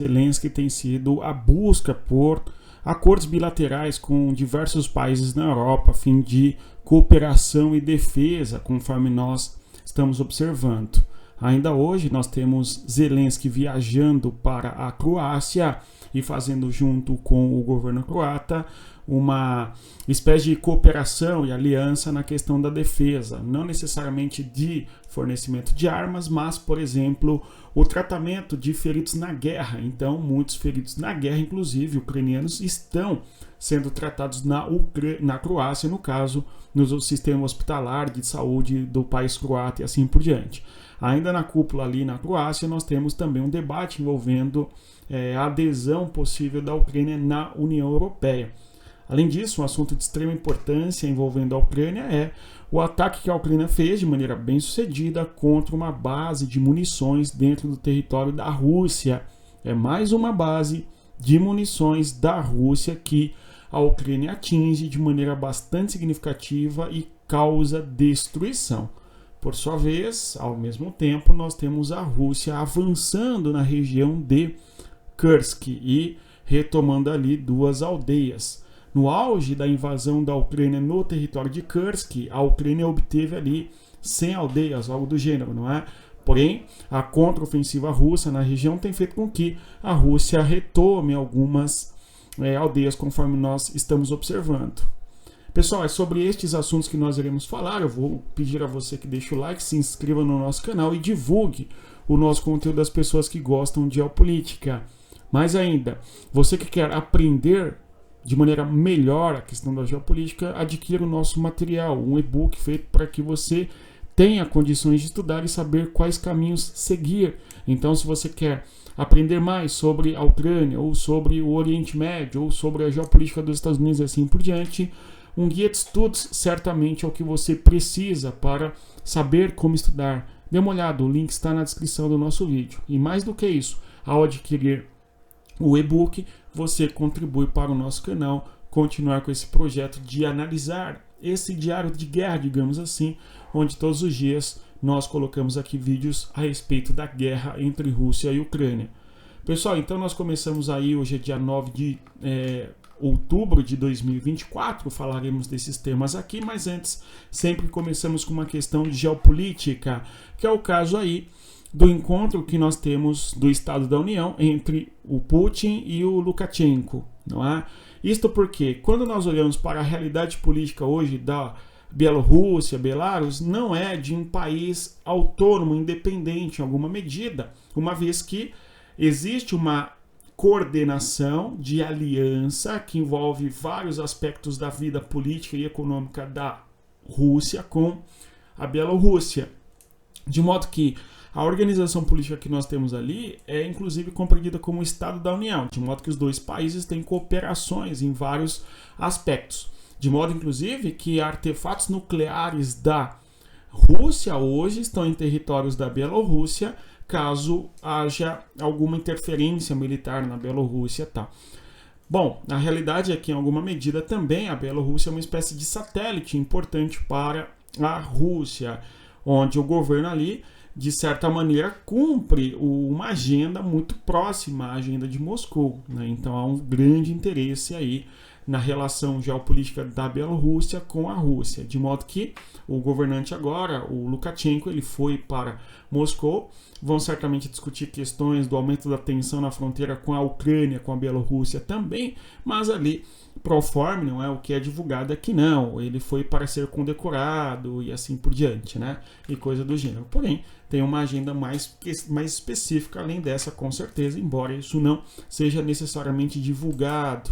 Zelensky tem sido a busca por acordos bilaterais com diversos países na Europa a fim de cooperação e defesa, conforme nós estamos observando. Ainda hoje nós temos Zelensky viajando para a Croácia e fazendo junto com o governo croata uma espécie de cooperação e aliança na questão da defesa, não necessariamente de fornecimento de armas, mas, por exemplo, o tratamento de feridos na guerra. Então, muitos feridos na guerra, inclusive ucranianos, estão sendo tratados na Croácia, no caso, no sistema hospitalar de saúde do país croata e assim por diante. Ainda na cúpula ali na Croácia, nós temos também um debate envolvendo a adesão possível da Ucrânia na União Europeia. Além disso, um assunto de extrema importância envolvendo a Ucrânia é o ataque que a Ucrânia fez de maneira bem sucedida contra uma base de munições dentro do território da Rússia. É mais uma base de munições da Rússia que a Ucrânia atinge de maneira bastante significativa e causa destruição. Por sua vez, ao mesmo tempo, nós temos a Rússia avançando na região de Kursk e retomando ali 2 aldeias. No auge da invasão da Ucrânia no território de Kursk, a Ucrânia obteve ali 100 aldeias, algo do gênero, não é? Porém, a contraofensiva russa na região tem feito com que a Rússia retome algumas aldeias, conforme nós estamos observando. Pessoal, é sobre estes assuntos que nós iremos falar. Eu vou pedir a você que deixe o like, se inscreva no nosso canal e divulgue o nosso conteúdo às pessoas que gostam de geopolítica. Mais ainda, você que quer aprender de maneira melhor a questão da geopolítica, adquira o nosso material, um e-book feito para que você tenha condições de estudar e saber quais caminhos seguir. Então, se você quer aprender mais sobre a Ucrânia, ou sobre o Oriente Médio, ou sobre a geopolítica dos Estados Unidos e assim por diante, um guia de estudos certamente é o que você precisa para saber como estudar. Dê uma olhada, o link está na descrição do nosso vídeo. E mais do que isso, ao adquirir o e-book, você contribui para o nosso canal continuar com esse projeto de analisar esse diário de guerra, digamos assim, onde todos os dias nós colocamos aqui vídeos a respeito da guerra entre Rússia e Ucrânia. Pessoal, então nós começamos aí, hoje é dia 9 de outubro de 2024, falaremos desses temas aqui, mas antes sempre começamos com uma questão de geopolítica, que é o caso aí do encontro que nós temos do Estado da União entre o Putin e o Lukashenko, não é? Isto porque, quando nós olhamos para a realidade política hoje da Bielorrússia, Belarus, não é de um país autônomo, independente em alguma medida, uma vez que existe uma coordenação de aliança que envolve vários aspectos da vida política e econômica da Rússia com a Bielorrússia, de modo que a organização política que nós temos ali é inclusive compreendida como Estado da União, de modo que os dois países têm cooperações em vários aspectos. De modo, inclusive, que artefatos nucleares da Rússia hoje estão em territórios da Bielorrússia, caso haja alguma interferência militar na Bielorrússia, tá? Bom, a realidade é que, em alguma medida, também a Bielorrússia é uma espécie de satélite importante para a Rússia, onde o governo ali, de certa maneira, cumpre uma agenda muito próxima à agenda de Moscou, né? Então há um grande interesse aí na relação geopolítica da Bielorrússia com a Rússia, de modo que o governante agora, o Lukashenko, ele foi para Moscou, vão certamente discutir questões do aumento da tensão na fronteira com a Ucrânia, com a Bielorrússia também, mas ali, proforme, não é o que é divulgado aqui não, ele foi para ser condecorado e assim por diante, né, e coisa do gênero. Porém, tem uma agenda mais específica além dessa, com certeza, embora isso não seja necessariamente divulgado.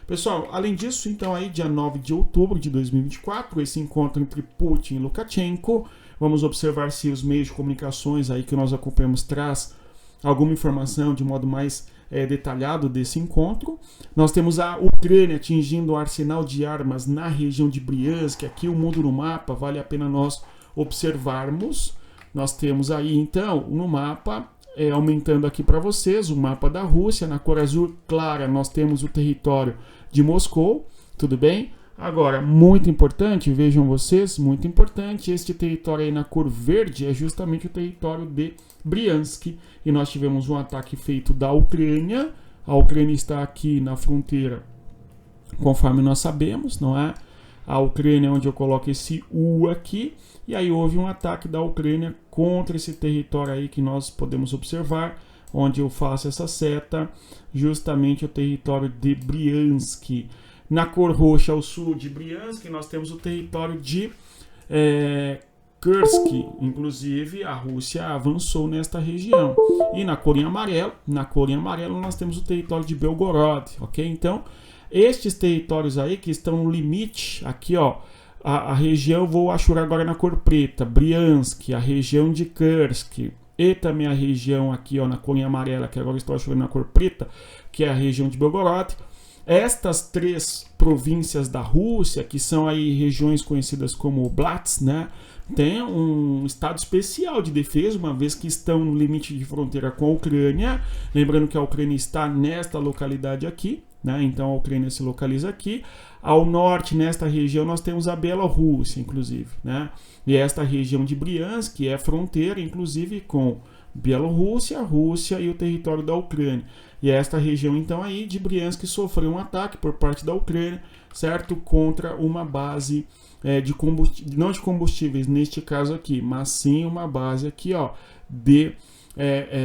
Pessoal, além disso, então aí dia 9 de outubro de 2024, esse encontro entre Putin e Lukashenko, vamos observar se os meios de comunicações aí que nós acompanhamos traz alguma informação de modo mais detalhado desse encontro. Nós temos a Ucrânia atingindo o arsenal de armas na região de Bryansk, aqui o mundo no mapa, vale a pena nós observarmos. Nós temos aí então no mapa, aumentando aqui para vocês, o mapa da Rússia, na cor azul clara nós temos o território de Moscou, tudo bem? Agora, muito importante, vejam vocês, muito importante, este território aí na cor verde é justamente o território de Bryansk, e nós tivemos um ataque feito da Ucrânia. A Ucrânia está aqui na fronteira, conforme nós sabemos, não é? A Ucrânia é onde eu coloco esse U aqui, e aí houve um ataque da Ucrânia contra esse território aí que nós podemos observar, onde eu faço essa seta, justamente o território de Bryansk. Na cor roxa ao sul de Bryansk, nós temos o território de Kursk, inclusive a Rússia avançou nesta região. E na cor em amarelo, nós temos o território de Belgorod, ok? Então, estes territórios aí que estão no limite, aqui ó, a região, vou achurar agora na cor preta, Bryansk, a região de Kursk, e também a região aqui ó, na cor em amarela, que agora estou achurando na cor preta, que é a região de Belgorod. Estas três províncias da Rússia, que são aí regiões conhecidas como Oblats, né, tem um estado especial de defesa, uma vez que estão no limite de fronteira com a Ucrânia. Lembrando que a Ucrânia está nesta localidade aqui, né, então a Ucrânia se localiza aqui. Ao norte, nesta região, nós temos a Bielorrússia, inclusive, né, e esta região de Bryansk é fronteira, inclusive, com Bielorrússia, Rússia e o território da Ucrânia. E esta região, então, aí de Bryansk sofreu um ataque por parte da Ucrânia, certo? Contra uma base de combustíveis, não de combustíveis neste caso aqui, mas sim uma base aqui, ó, de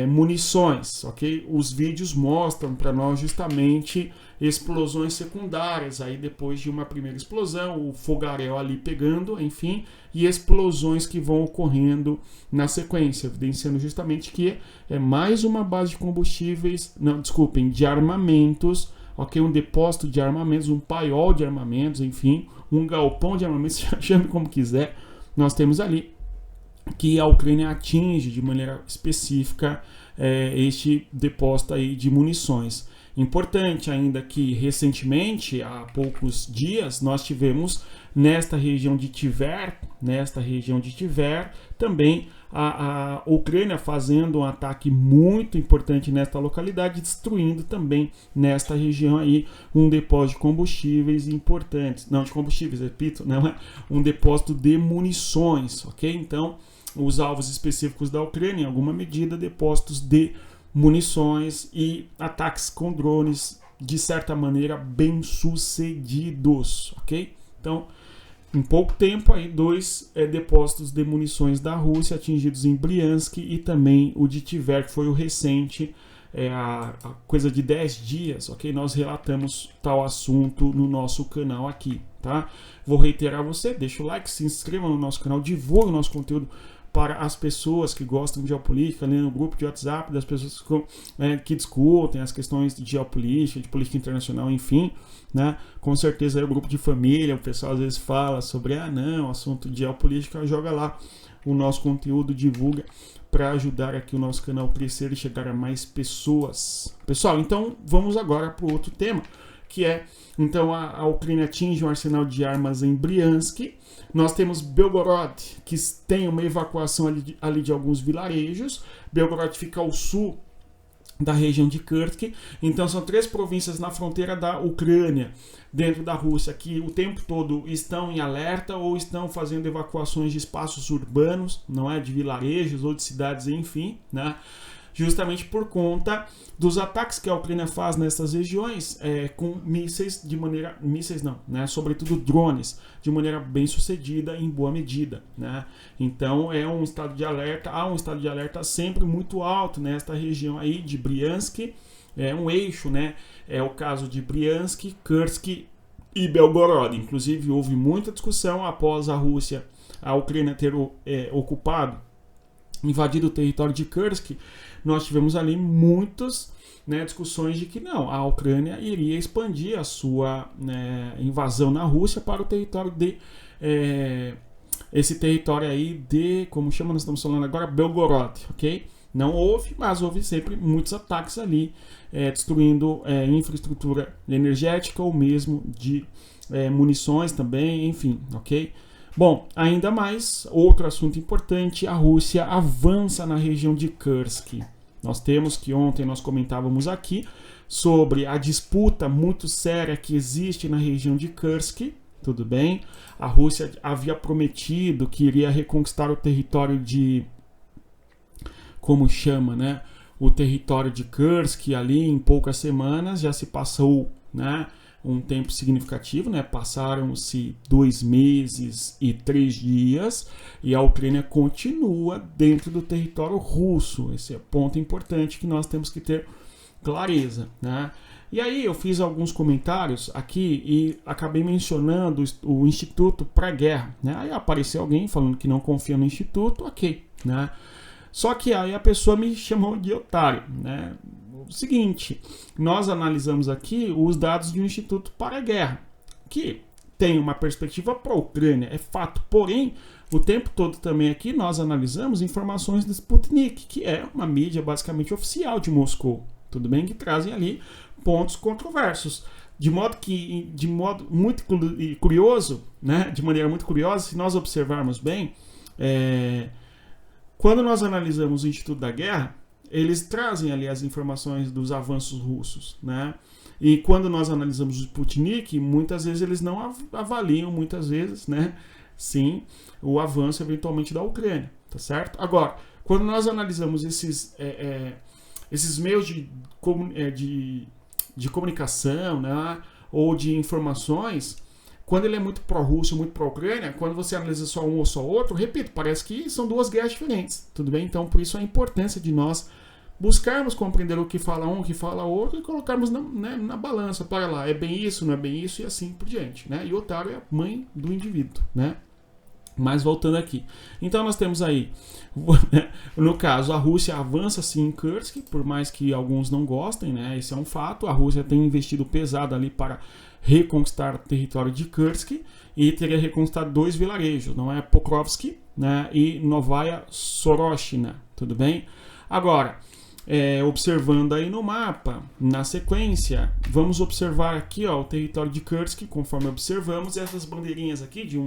munições, ok? Os vídeos mostram para nós justamente explosões secundárias, aí depois de uma primeira explosão, o fogaréu ali pegando, enfim, e explosões que vão ocorrendo na sequência, evidenciando justamente que é mais uma base de combustíveis, não, desculpem, de armamentos, ok? Um depósito de armamentos, um paiol de armamentos, enfim, um galpão de armamentos, chame como quiser, nós temos ali, que a Ucrânia atinge de maneira específica este depósito aí de munições. Importante ainda que recentemente, há poucos dias, nós tivemos nesta região de Tver, também a Ucrânia fazendo um ataque muito importante nesta localidade, destruindo também nesta região aí um depósito de combustíveis importantes, não de combustíveis, repito, não é um depósito de munições, ok? Então, os alvos específicos da Ucrânia, em alguma medida, depósitos de munições e ataques com drones, de certa maneira, bem sucedidos, ok? Então, em pouco tempo, aí, dois depósitos de munições da Rússia atingidos em Bryansk e também o de Tver, que foi o recente, a coisa de 10 dias, ok? Nós relatamos tal assunto no nosso canal aqui, tá? Vou reiterar você, deixa o like, se inscreva no nosso canal, divulgue o nosso conteúdo para as pessoas que gostam de geopolítica, ali no grupo de WhatsApp, das pessoas que discutem as questões de geopolítica, de política internacional, enfim, né? Com certeza é o grupo de família, o pessoal às vezes fala sobre, não, assunto de geopolítica, joga lá o nosso conteúdo, divulga, para ajudar aqui o nosso canal a crescer e chegar a mais pessoas. Pessoal, então vamos agora para o outro tema, que é, então, a Ucrânia atinge um arsenal de armas em Bryansk. Nós temos Belgorod, que tem uma evacuação ali de alguns vilarejos. Belgorod fica ao sul da região de Kursk. Então, são três províncias na fronteira da Ucrânia, dentro da Rússia, que o tempo todo estão em alerta ou estão fazendo evacuações de espaços urbanos, não é, de vilarejos ou de cidades, enfim, né? Justamente por conta dos ataques que a Ucrânia faz nessas regiões com sobretudo drones, de maneira bem sucedida em boa medida, né? Então há um estado de alerta sempre muito alto nesta região aí de Bryansk, um eixo, né? É o caso de Bryansk, Kursk e Belgorod. Inclusive houve muita discussão após a Ucrânia ter invadido o território de Kursk. Nós tivemos ali muitas discussões de que não, a Ucrânia iria expandir a sua invasão na Rússia para o território esse território aí de, como chama, nós estamos falando agora, Belgorod, ok? Não houve, mas houve sempre muitos ataques ali, destruindo infraestrutura energética ou mesmo de munições também, enfim, ok? Bom, ainda mais, outro assunto importante, a Rússia avança na região de Kursk. Nós temos que ontem nós comentávamos aqui sobre a disputa muito séria que existe na região de Kursk, tudo bem? A Rússia havia prometido que iria reconquistar o território de como chama, né, o território de Kursk ali em poucas semanas. Já se passou, né, um tempo significativo, né, passaram-se 2 meses e 3 dias e a Ucrânia continua dentro do território russo. Esse é ponto importante que nós temos que ter clareza, né? E aí eu fiz alguns comentários aqui e acabei mencionando o Instituto pré-guerra, né? Aí apareceu alguém falando que não confia no Instituto, ok, né? Só que aí a pessoa me chamou de otário, né? O seguinte, nós analisamos aqui os dados do Instituto pré-guerra, que tem uma perspectiva para a Ucrânia, é fato, porém, o tempo todo também aqui nós analisamos informações do Sputnik, que é uma mídia basicamente oficial de Moscou, tudo bem? Que trazem ali pontos controversos. De modo muito curioso, né? De maneira muito curiosa, se nós observarmos bem, quando nós analisamos o Instituto da Guerra, eles trazem ali as informações dos avanços russos, né? E quando nós analisamos o Sputnik, muitas vezes eles não avaliam, muitas vezes, né? Sim, o avanço eventualmente da Ucrânia, tá certo? Agora, quando nós analisamos esses meios de comunicação, né, ou de informações, quando ele é muito pró-Rússia, muito pró-Ucrânia, quando você analisa só um ou só outro, repito, parece que são duas guerras diferentes, tudo bem? Então, por isso a importância de nós buscarmos compreender o que fala um, o que fala outro e colocarmos na balança, para lá, é bem isso, não é bem isso e assim por diante, né? E o otário é a mãe do indivíduo, né? Mas voltando aqui, então nós temos aí, no caso, a Rússia avança sim em Kursk, por mais que alguns não gostem, né? Esse é um fato. A Rússia tem investido pesado ali para reconquistar o território de Kursk e teria reconquistado 2 vilarejos, não é? Pokrovsk, né? E Novaya Soroshina, tudo bem? Agora, observando aí no mapa, na sequência, vamos observar aqui, ó, o território de Kursk, conforme observamos, essas bandeirinhas aqui de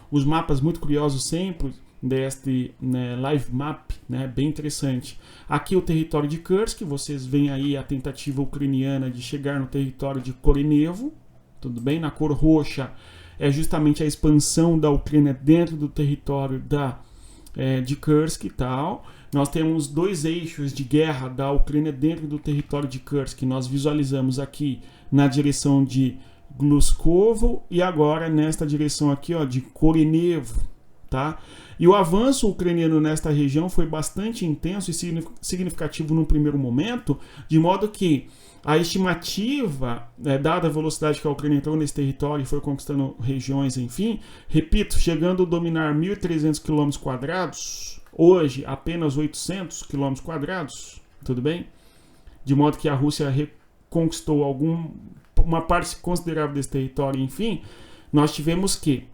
os mapas muito curiosos sempre deste, né, live map, né, bem interessante. Aqui o território de Kursk, vocês veem aí a tentativa ucraniana de chegar no território de Korenevo, tudo bem? Na cor roxa é justamente a expansão da Ucrânia dentro do território de Kursk e tal. Nós temos 2 eixos de guerra da Ucrânia dentro do território de Kursk, nós visualizamos aqui na direção de Gluskovo e agora nesta direção aqui, ó, de Korenevo, tá? E o avanço ucraniano nesta região foi bastante intenso e significativo no primeiro momento, de modo que a estimativa, dada a velocidade que a Ucrânia entrou nesse território e foi conquistando regiões, enfim, repito, chegando a dominar 1.300 km², hoje apenas 800 km², tudo bem? De modo que a Rússia reconquistou uma parte considerável desse território, enfim, nós tivemos que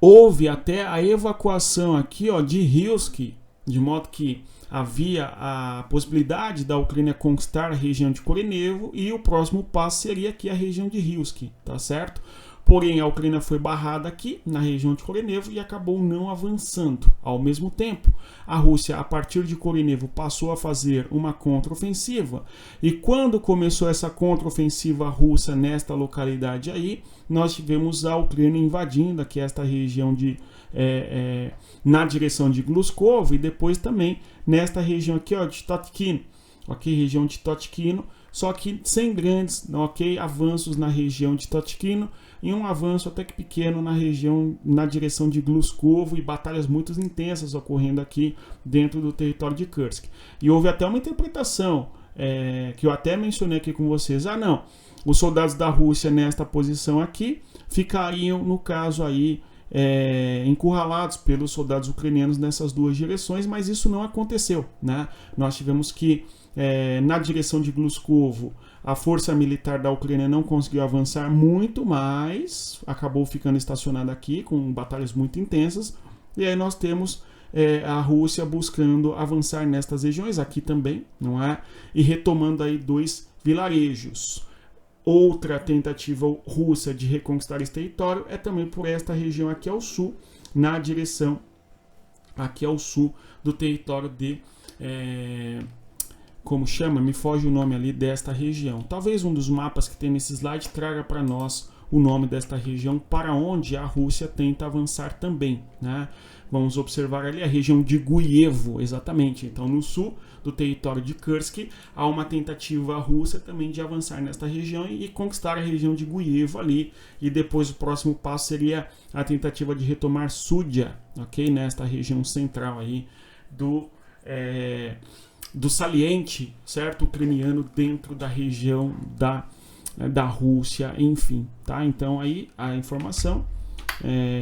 houve até a evacuação aqui, ó, de Rilsk, de modo que havia a possibilidade da Ucrânia conquistar a região de Korenevo e o próximo passo seria aqui a região de Rilsk, tá certo? Porém, a Ucrânia foi barrada aqui na região de Korenevo e acabou não avançando. Ao mesmo tempo, a Rússia, a partir de Korenevo, passou a fazer uma contraofensiva. E quando começou essa contraofensiva russa nesta localidade aí, nós tivemos a Ucrânia invadindo aqui esta região na direção de Gluskovo e depois também nesta região aqui, ó, de Totkino. Ok, região de Totkino, só que sem grandes, ok, avanços na região de Totkino e um avanço até que pequeno na direção de Gluskovo e batalhas muito intensas ocorrendo aqui dentro do território de Kursk. E houve até uma interpretação que eu até mencionei aqui com vocês. Não, os soldados da Rússia nesta posição aqui ficariam, no caso aí, encurralados pelos soldados ucranianos nessas 2 direções, mas isso não aconteceu, né? Nós tivemos que, na direção de Gluskovo, a força militar da Ucrânia não conseguiu avançar muito, mas acabou ficando estacionada aqui com batalhas muito intensas, e aí nós temos a Rússia buscando avançar nestas regiões, aqui também, não é? E retomando aí 2 vilarejos. Outra tentativa russa de reconquistar esse território é também por esta região aqui ao sul, na direção aqui ao sul do território de... como chama? Me foge o nome ali desta região. Talvez um dos mapas que tem nesse slide traga para nós o nome desta região para onde a Rússia tenta avançar também, né? Vamos observar ali a região de Guievo, exatamente. Então, no sul do território de Kursk, há uma tentativa russa também de avançar nesta região e conquistar a região de Guievo ali. E depois o próximo passo seria a tentativa de retomar Súdia, ok? Nesta região central aí do saliente, certo? Ucraniano dentro da região da Rússia, enfim, tá? Então aí a informação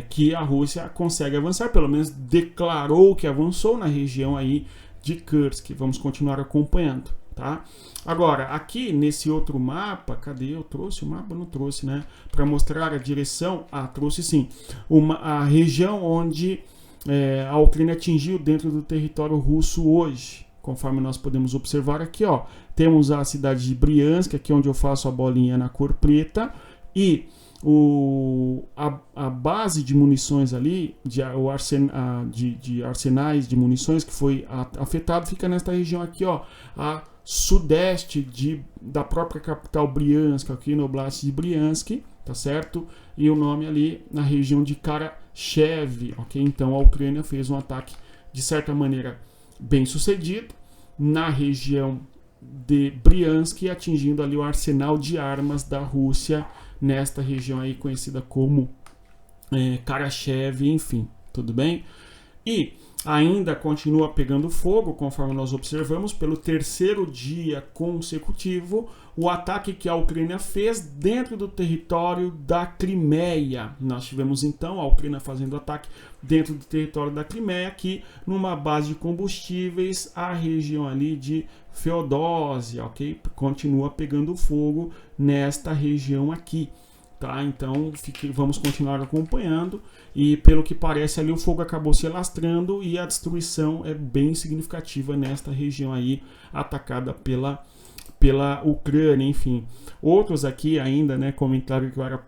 que a Rússia consegue avançar, pelo menos declarou que avançou na região aí de Kursk. Vamos continuar acompanhando, tá? Agora, aqui nesse outro mapa, cadê? Eu trouxe o mapa? Não trouxe, né? Para mostrar a direção, trouxe sim, a região onde a Ucrânia atingiu dentro do território russo hoje. Conforme nós podemos observar aqui, ó, temos a cidade de Briansk, aqui onde eu faço a bolinha na cor preta, e a base de munições ali, de arsenais de munições que foi afetado, fica nesta região aqui, ó, a sudeste da própria capital Briansk, aqui no Oblast de Briansk, tá certo? E o nome ali na região de Karacháyev, ok? Então a Ucrânia fez um ataque de certa maneira bem sucedido na região de Briansk, atingindo ali o arsenal de armas da Rússia nesta região aí conhecida como Karacháyev, enfim, tudo bem? E ainda continua pegando fogo, conforme nós observamos, pelo terceiro dia consecutivo, o ataque que a Ucrânia fez dentro do território da Crimeia. Nós tivemos então a Ucrânia fazendo ataque dentro do território da Crimeia, aqui numa base de combustíveis, a região ali de Feodósia, ok? Continua pegando fogo nesta região aqui. Tá? Então vamos continuar acompanhando, e pelo que parece ali o fogo acabou se alastrando e a destruição é bem significativa nesta região aí atacada pela Ucrânia, enfim. Outros aqui ainda, né, comentaram que eu era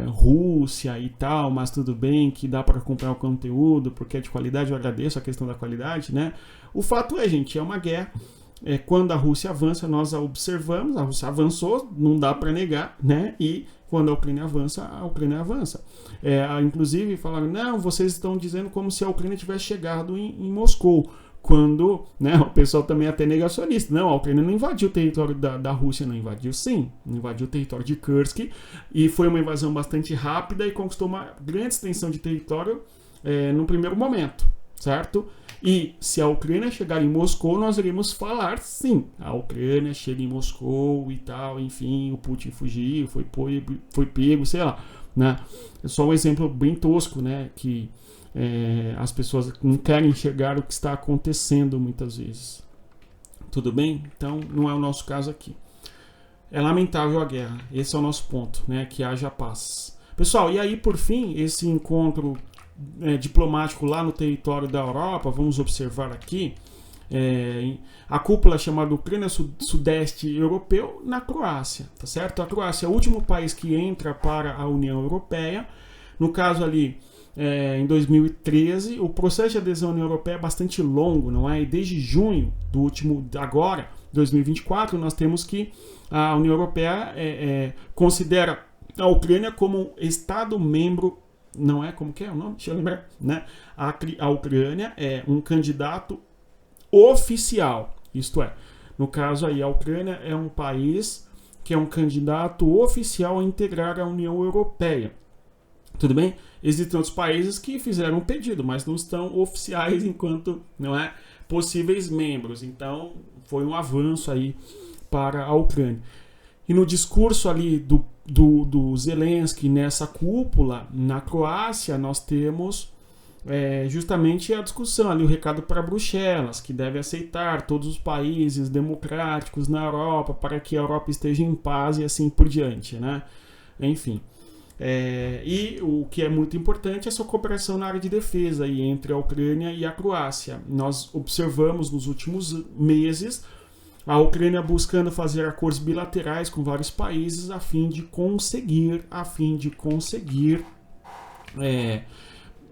Rússia e tal, mas tudo bem, que dá para acompanhar o conteúdo porque é de qualidade. Eu agradeço a questão da qualidade, né? O fato é, gente, é uma guerra. Quando a Rússia avança, nós a observamos, a Rússia avançou, não dá para negar, né? E quando a Ucrânia avança. Inclusive falaram, não, vocês estão dizendo como se a Ucrânia tivesse chegado em Moscou. Quando, né, o pessoal também é até negacionista. Não, a Ucrânia não invadiu o território da Rússia, não invadiu sim. Invadiu o território de Kursk, e foi uma invasão bastante rápida e conquistou uma grande extensão de território no primeiro momento, certo? E se a Ucrânia chegar em Moscou, nós iremos falar sim. A Ucrânia chega em Moscou e tal, enfim, o Putin fugiu, foi pego, sei lá, né? É só um exemplo bem tosco, né? Que as pessoas não querem enxergar o que está acontecendo muitas vezes. Tudo bem? Então, não é o nosso caso aqui. É lamentável a guerra. Esse é o nosso ponto, né? Que haja paz. Pessoal, e aí, por fim, esse encontro diplomático lá no território da Europa, vamos observar aqui a cúpula chamada Ucrânia Sudeste Europeu na Croácia, tá certo? A Croácia é o último país que entra para a União Europeia. No caso ali, em 2013, o processo de adesão à União Europeia é bastante longo, não é? E desde junho do último, agora, 2024, nós temos que a União Europeia considera a Ucrânia como Estado membro. Não é? Como que é o nome? Deixa eu lembrar, né? A Ucrânia é um candidato oficial, isto é, no caso aí a Ucrânia é um país que é um candidato oficial a integrar a União Europeia. Tudo bem? Existem outros países que fizeram um pedido, mas não estão oficiais enquanto, não é, possíveis membros. Então, foi um avanço aí para a Ucrânia. E no discurso ali do Zelensky nessa cúpula, na Croácia, nós temos justamente a discussão ali, o recado para Bruxelas, que deve aceitar todos os países democráticos na Europa para que a Europa esteja em paz e assim por diante, né? Enfim. E o que é muito importante é essa cooperação na área de defesa aí, entre a Ucrânia e a Croácia. Nós observamos nos últimos meses a Ucrânia buscando fazer acordos bilaterais com vários países a fim de conseguir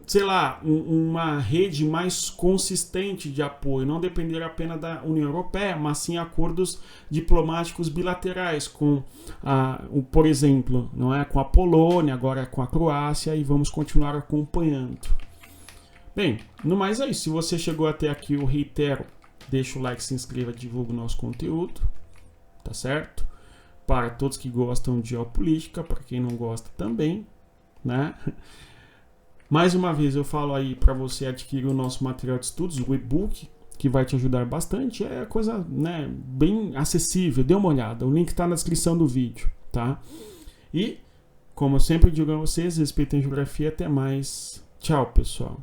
sei lá, uma rede mais consistente de apoio, não depender apenas da União Europeia, mas sim acordos diplomáticos bilaterais com, por exemplo, não é, com a Polônia, agora com a Croácia, e vamos continuar acompanhando. Bem, no mais é isso. Se você chegou até aqui, eu reitero, deixa o like, se inscreva, divulga o nosso conteúdo, tá certo? Para todos que gostam de geopolítica, para quem não gosta também, né? Mais uma vez eu falo aí para você adquirir o nosso material de estudos, o e-book, que vai te ajudar bastante. É coisa, né, bem acessível, dê uma olhada. O link está na descrição do vídeo, tá? E, como eu sempre digo a vocês, respeitem a geografia. Até mais. Tchau, pessoal.